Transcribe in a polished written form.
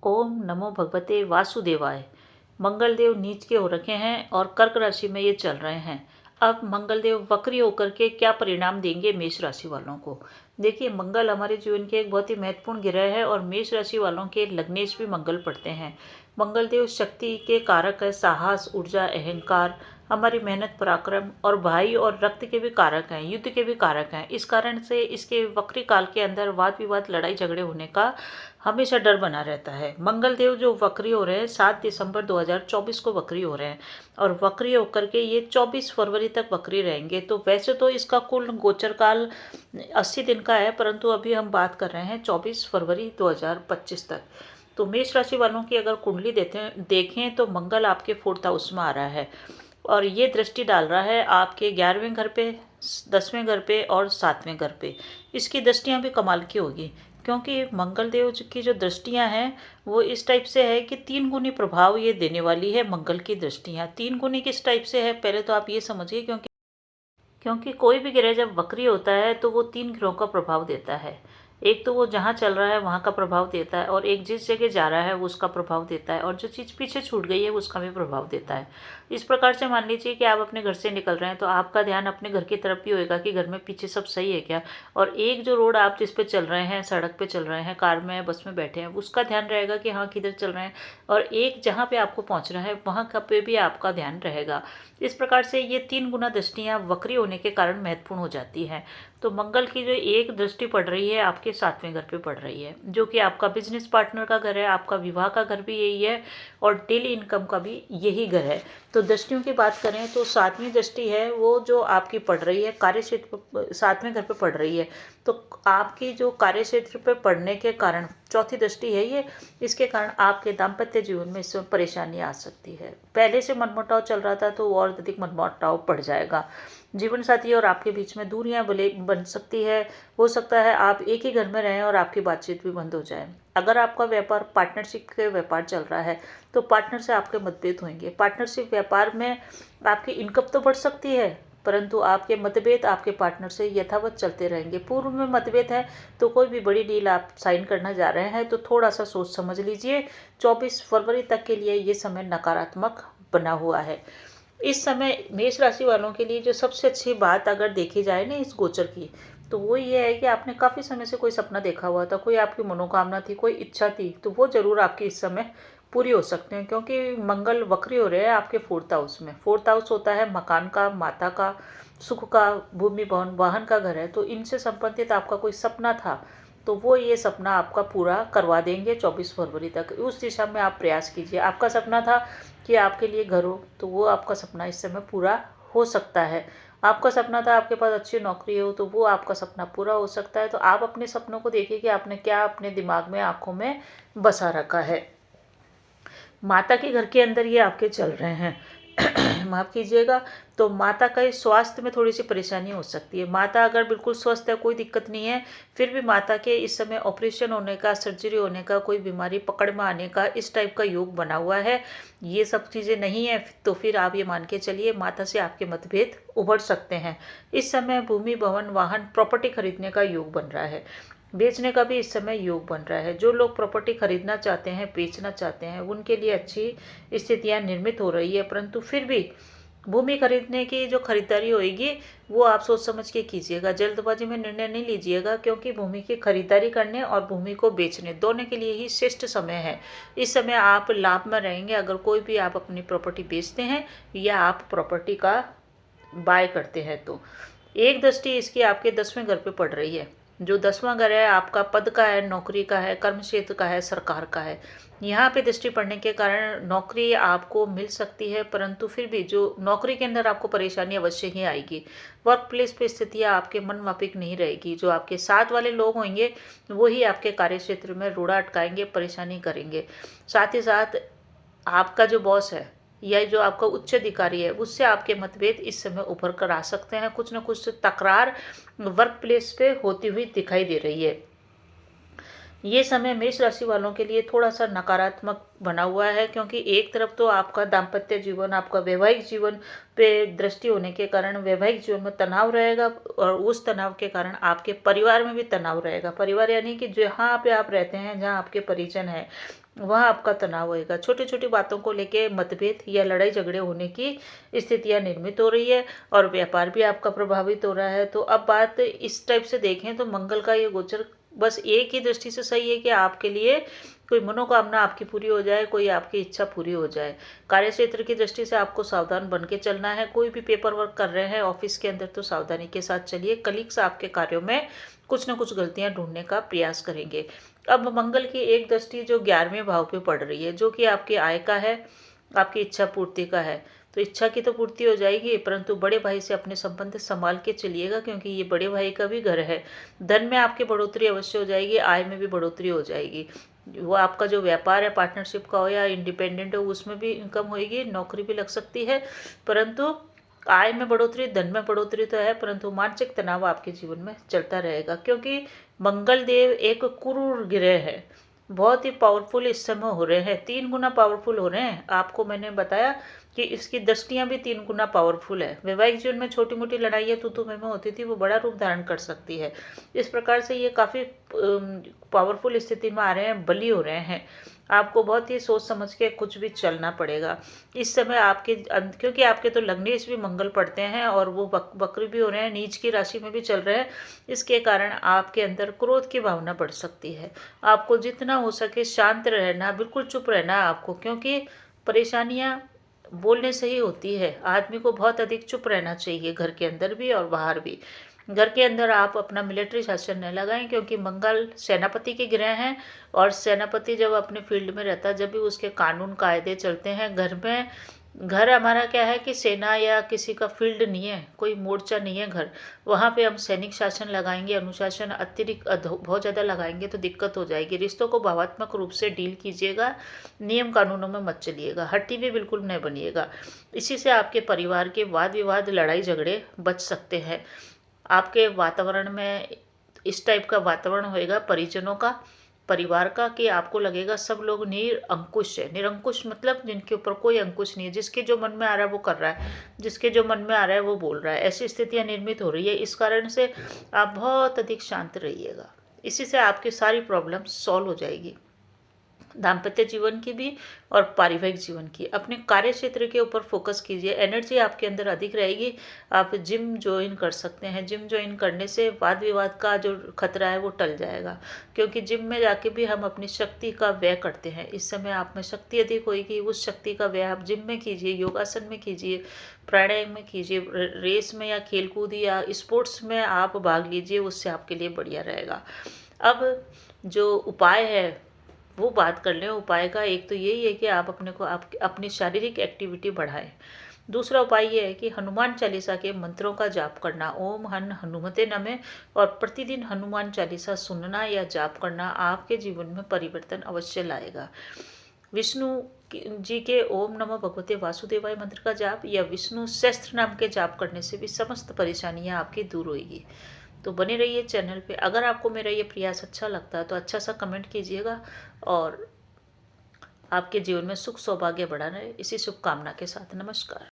ओम नमो भगवते वासुदेवाय। मंगलदेव नीच के हो रखे हैं और कर्क राशि में ये चल रहे हैं। अब मंगलदेव वक्री होकर के क्या परिणाम देंगे मेष राशि वालों को। देखिए, मंगल हमारे जीवन के एक बहुत ही महत्वपूर्ण ग्रह है और मेष राशि वालों के लग्नेश भी मंगल पड़ते हैं। मंगलदेव शक्ति के कारक है, साहस, ऊर्जा, अहंकार, हमारी मेहनत, पराक्रम और भाई और रक्त के भी कारक हैं, युद्ध के भी कारक हैं। इस कारण से इसके वक्री काल के अंदर वाद विवाद, लड़ाई झगड़े होने का हमेशा डर बना रहता है। मंगलदेव जो वक्री हो रहे हैं 7 दिसंबर 2024 को वक्री हो रहे हैं और वक्री होकर के ये 24 फरवरी तक वक्री रहेंगे। तो वैसे तो इसका कुल गोचर काल 80 दिन का है, परंतु अभी हम बात कर रहे हैं 24 फरवरी 2025 तक। तो मेष राशि वालों की अगर कुंडली देखें तो मंगल आपके 4th हाउस में आ रहा है और ये दृष्टि डाल रहा है आपके 11वें घर पे, 10वें घर पे और 7वें घर पे। इसकी दृष्टियाँ भी कमाल की होगी, क्योंकि मंगलदेव की जो दृष्टियां हैं वो इस टाइप से है कि 3 गुनी प्रभाव ये देने वाली है। मंगल की दृष्टियां 3 गुनी किस टाइप से है, पहले तो आप ये समझिए। क्योंकि कोई भी ग्रह जब वक्री होता है तो वो 3 ग्रहों का प्रभाव देता है। एक तो वो जहाँ चल रहा है वहाँ का प्रभाव देता है, और एक जिस जगह जा रहा है वो उसका प्रभाव देता है, और जो चीज़ पीछे छूट गई है उसका भी प्रभाव देता है। इस प्रकार से मान लीजिए कि आप अपने घर से निकल रहे हैं तो आपका ध्यान अपने घर की तरफ भी होएगा कि घर में पीछे सब सही है क्या, और एक जो रोड आप जिस पे चल रहे हैं, सड़क पे चल रहे हैं, कार में बस में बैठे हैं, उसका ध्यान रहेगा कि हाँ किधर चल रहे हैं, और एक जहाँ पे आपको पहुँचना है वहाँ का पे भी आपका ध्यान रहेगा। इस प्रकार से ये 3 गुना दृष्टियाँ वक्री होने के कारण महत्वपूर्ण हो जाती हैं। तो मंगल की जो एक दृष्टि पड़ रही है आपके 7वें घर पे पड़ रही है, जो कि आपका बिजनेस पार्टनर का घर है, आपका विवाह का घर भी यही है और डेली इनकम का भी यही घर है। तो दृष्टियों की बात करें तो 7वीं दृष्टि है वो जो आपकी पड़ रही है कार्य क्षेत्र, 7वें घर पे पड़ रही है। तो आपकी जो कार्य क्षेत्र पे पड़ने के कारण 4थी दृष्टि है ये, इसके कारण आपके दाम्पत्य जीवन में इसमें परेशानी आ सकती है। पहले से मनमुटाव चल रहा था तो और अधिक मनमुटाव बढ़ जाएगा। जीवन साथी और आपके बीच में दूरियां बन सकती है। हो सकता है आप एक ही घर में रहें और आपकी बातचीत भी बंद हो जाए। अगर आपका व्यापार पार्टनरशिप के व्यापार चल रहा है तो पार्टनर से आपके मतभेद होंगे। पार्टनरशिप व्यापार में आपकी इनकम तो बढ़ सकती है, परंतु आपके मतभेद आपके पार्टनर से यथावत चलते रहेंगे। पूर्व में मतभेद है तो कोई भी बड़ी डील आप साइन करना जा रहे हैं तो थोड़ा सा सोच समझ लीजिए। 24 फरवरी तक के लिए ये समय नकारात्मक बना हुआ है। इस समय मेष राशि वालों के लिए जो सबसे अच्छी बात अगर देखी जाए ना इस गोचर की, तो वो ये है कि आपने काफ़ी समय से कोई सपना देखा हुआ था, कोई आपकी मनोकामना थी, कोई इच्छा थी, तो वो जरूर आपकी इस समय पूरी हो सकते हैं। क्योंकि मंगल वक्री हो रहे हैं आपके 4th हाउस में। 4th हाउस होता है मकान का, माता का, सुख का, भूमि भवन वाहन का घर है। तो इनसे संबंधित आपका कोई सपना था तो वो ये सपना आपका पूरा करवा देंगे 24 फरवरी तक। उस दिशा में आप प्रयास कीजिए। आपका सपना था कि आपके लिए घर हो, तो वो आपका सपना इस समय पूरा हो सकता है। आपका सपना था आपके पास अच्छी नौकरी हो, तो वो आपका सपना पूरा हो सकता है। तो आप अपने सपनों को देखिए कि आपने क्या अपने दिमाग में, आंखों में बसा रखा है। माता के घर के अंदर ये आपके चल रहे हैं माफ़ कीजिएगा। तो माता का इस स्वास्थ्य में थोड़ी सी परेशानी हो सकती है। माता अगर बिल्कुल स्वस्थ है, कोई दिक्कत नहीं है, फिर भी माता के इस समय ऑपरेशन होने का, सर्जरी होने का, कोई बीमारी पकड़ में आने का, इस टाइप का योग बना हुआ है। ये सब चीज़ें नहीं है तो फिर आप ये मान के चलिए माता से आपके मतभेद उभर सकते हैं। इस समय भूमि, भवन, वाहन, प्रॉपर्टी खरीदने का योग बन रहा है। बेचने का भी इस समय योग बन रहा है। जो लोग प्रॉपर्टी खरीदना चाहते हैं, बेचना चाहते हैं, उनके लिए अच्छी स्थितियां निर्मित हो रही है। परंतु फिर भी भूमि खरीदने की जो खरीदारी होगी वो आप सोच समझ के कीजिएगा। जल्दबाजी में निर्णय नहीं लीजिएगा, क्योंकि भूमि की खरीदारी करने और भूमि को बेचने दोनों के लिए ही श्रेष्ठ समय है। इस समय आप लाभ में रहेंगे अगर कोई भी आप अपनी प्रॉपर्टी बेचते हैं या आप प्रॉपर्टी का बाय करते हैं। तो एक दृष्टि इसकी आपके 10वें घर पे पड़ रही है। जो 10वां घर है आपका पद का है, नौकरी का है, कर्म क्षेत्र का है, सरकार का है। यहाँ पे दृष्टि पड़ने के कारण नौकरी आपको मिल सकती है, परंतु फिर भी जो नौकरी के अंदर आपको परेशानी अवश्य ही आएगी। वर्क प्लेस पे स्थितियाँ आपके मन माफिक नहीं रहेगी। जो आपके साथ वाले लोग होंगे वही आपके कार्य क्षेत्र में रोड़ा अटकाएंगे, परेशानी करेंगे। साथ ही साथ आपका जो बॉस है या जो आपका उच्च अधिकारी है उससे आपके मतभेद इस समय उभर कर आ सकते हैं। कुछ न कुछ तकरार वर्क प्लेस पे होती हुई दिखाई दे रही है। ये समय मेष राशि वालों के लिए थोड़ा सा नकारात्मक बना हुआ है, क्योंकि एक तरफ तो आपका दाम्पत्य जीवन, आपका वैवाहिक जीवन पे दृष्टि होने के कारण वैवाहिक जीवन में तनाव रहेगा, और उस तनाव के कारण आपके परिवार में भी तनाव रहेगा। परिवार यानी कि जहाँ पे आप रहते हैं, जहाँ आपके परिजन हैं, वहाँ आपका तनाव होएगा। छोटी छोटी बातों को लेके मतभेद या लड़ाई झगड़े होने की स्थितियाँ निर्मित हो रही है, और व्यापार भी आपका प्रभावित हो रहा है। तो अब बात इस टाइप से देखें तो मंगल का ये गोचर बस एक ही दृष्टि से सही है कि आपके लिए कोई मनोकामना आपकी पूरी हो जाए, कोई आपकी इच्छा पूरी हो जाए। कार्य क्षेत्र की दृष्टि से आपको सावधान बन के चलना है। कोई भी पेपर वर्क कर रहे हैं ऑफिस के अंदर तो सावधानी के साथ चलिए। कलीग्स आपके कार्यों में कुछ न कुछ गलतियां ढूंढने का प्रयास करेंगे। अब मंगल की एक दृष्टि जो 11वें भाव पे पड़ रही है, जो कि आपकी आय का है, आपकी इच्छा पूर्ति का है। तो इच्छा की तो पूर्ति हो जाएगी, परंतु बड़े भाई से अपने संबंध संभाल के चलिएगा, क्योंकि ये बड़े भाई का भी घर है। धन में आपकी बढ़ोतरी अवश्य हो जाएगी, आय में भी बढ़ोतरी हो जाएगी। वो आपका जो व्यापार है, पार्टनरशिप का हो या इंडिपेंडेंट हो, उसमें भी इनकम होगी, नौकरी भी लग सकती है। परंतु आय में बढ़ोतरी, धन में बढ़ोतरी तो है, परंतु मानसिक तनाव आपके जीवन में चलता रहेगा, क्योंकि मंगल देव एक क्रूर ग्रह है। बहुत ही पावरफुल इस समय हो रहे हैं, 3 गुना पावरफुल हो रहे हैं। आपको मैंने बताया कि इसकी दृष्टियां भी 3 गुना पावरफुल है। वैवाहिक जीवन में छोटी मोटी लड़ाइयाँ तू में होती थी, वो बड़ा रूप धारण कर सकती है। इस प्रकार से ये काफ़ी पावरफुल स्थिति में आ रहे हैं, बली हो रहे हैं। आपको बहुत ही सोच समझ के कुछ भी चलना पड़ेगा इस समय आपके, क्योंकि आपके तो लग्नेश भी मंगल पड़ते हैं और वो वक्र भी हो रहे हैं, नीच की राशि में भी चल रहे हैं। इसके कारण आपके अंदर क्रोध की भावना बढ़ सकती है। आपको जितना हो सके शांत रहना, बिल्कुल चुप रहना है आपको, क्योंकि परेशानियाँ बोलने से ही होती है। आदमी को बहुत अधिक चुप रहना चाहिए, घर के अंदर भी और बाहर भी। घर के अंदर आप अपना मिलिट्री शासन न लगाएं, क्योंकि मंगल सेनापति के ग्रह हैं, और सेनापति जब अपने फील्ड में रहता है, जब भी उसके कानून कायदे चलते हैं। घर में, घर हमारा क्या है कि सेना या किसी का फील्ड नहीं है, कोई मोर्चा नहीं है घर। वहाँ पे हम सैनिक शासन लगाएंगे, अनुशासन अतिरिक्त बहुत ज़्यादा लगाएंगे तो दिक्कत हो जाएगी। रिश्तों को भावात्मक रूप से डील कीजिएगा, नियम कानूनों में मत चलिएगा, हट्टी भी बिल्कुल नहीं बनिएगा। इसी से आपके परिवार के वाद विवाद, लड़ाई झगड़े बच सकते हैं। आपके वातावरण में इस टाइप का वातावरण होएगा परिजनों का, परिवार का, कि आपको लगेगा सब लोग निरंकुश है। निरंकुश मतलब जिनके ऊपर कोई अंकुश नहीं है, जिसके जो मन में आ रहा है वो कर रहा है, जिसके जो मन में आ रहा है वो बोल रहा है। ऐसी स्थितियां निर्मित हो रही है। इस कारण से आप बहुत अधिक शांत रहिएगा। इसी से आपकी सारी प्रॉब्लम सॉल्व हो जाएगी, दाम्पत्य जीवन की भी और पारिवारिक जीवन की। अपने कार्य क्षेत्र के ऊपर फोकस कीजिए, एनर्जी आपके अंदर अधिक रहेगी। आप जिम ज्वाइन कर सकते हैं। जिम ज्वाइन करने से वाद विवाद का जो खतरा है वो टल जाएगा, क्योंकि जिम में जाके भी हम अपनी शक्ति का व्यय करते हैं। इस समय आप में शक्ति अधिक होगी, उस शक्ति का व्यय आप जिम में कीजिए, योगासन में कीजिए, प्राणायाम में कीजिए, रेस में या खेलकूद या स्पोर्ट्स में आप भाग लीजिए, उससे आपके लिए बढ़िया रहेगा। अब जो उपाय है वो बात कर लें। उपाय का एक तो यही है कि आप अपनी शारीरिक एक्टिविटी बढ़ाएं। दूसरा उपाय ये है कि हनुमान चालीसा के मंत्रों का जाप करना, ओम हन हनुमते नमः, और प्रतिदिन हनुमान चालीसा सुनना या जाप करना आपके जीवन में परिवर्तन अवश्य लाएगा। विष्णु जी के ओम नमो भगवते वासुदेवाय मंत्र का जाप या विष्णु सहस्त्र नाम के जाप करने से भी समस्त परेशानियां आपकी दूर होगी। तो बने रहिए चैनल पे। अगर आपको मेरा ये प्रयास अच्छा लगता है तो अच्छा सा कमेंट कीजिएगा, और आपके जीवन में सुख सौभाग्य बढ़ा रहे, इसी शुभकामना के साथ नमस्कार।